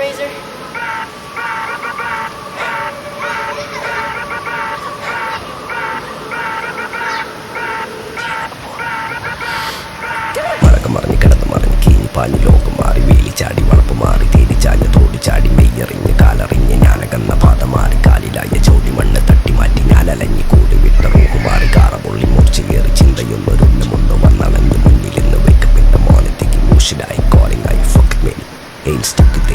Razor. മറഞ്ഞ് കിടന്ന് മറിഞ്ഞ് കീഞ്ഞ് പാഞ്ഞ് ലോകം മാറി വേലി ചാടി വളപ്പ് മാറി തേടി ചാഞ്ഞ് തോടി ചാടി മെയ്യറിഞ്ഞ് കാലറിഞ്ഞ് ഞാനകന്ന പാത മാറി കാലിലായ ചോടി മണ്ണ് തട്ടി മാറ്റി ഞാനലഞ്ഞ് കൂടി വിട്ട റൂഹ് മാറി കാറ പൊള്ളി മൂർച്ചയേറി ചിന്തയൊന്നൊരുന്നമൊന്ന് വന്നണഞ്ഞ് മുന്നിൽ നിന്ന് വെക്കപ്പെട്ട മോനത്തേക്ക് മൂഷിലായി കോളിംഗ് ആയി fuck me ain't stupid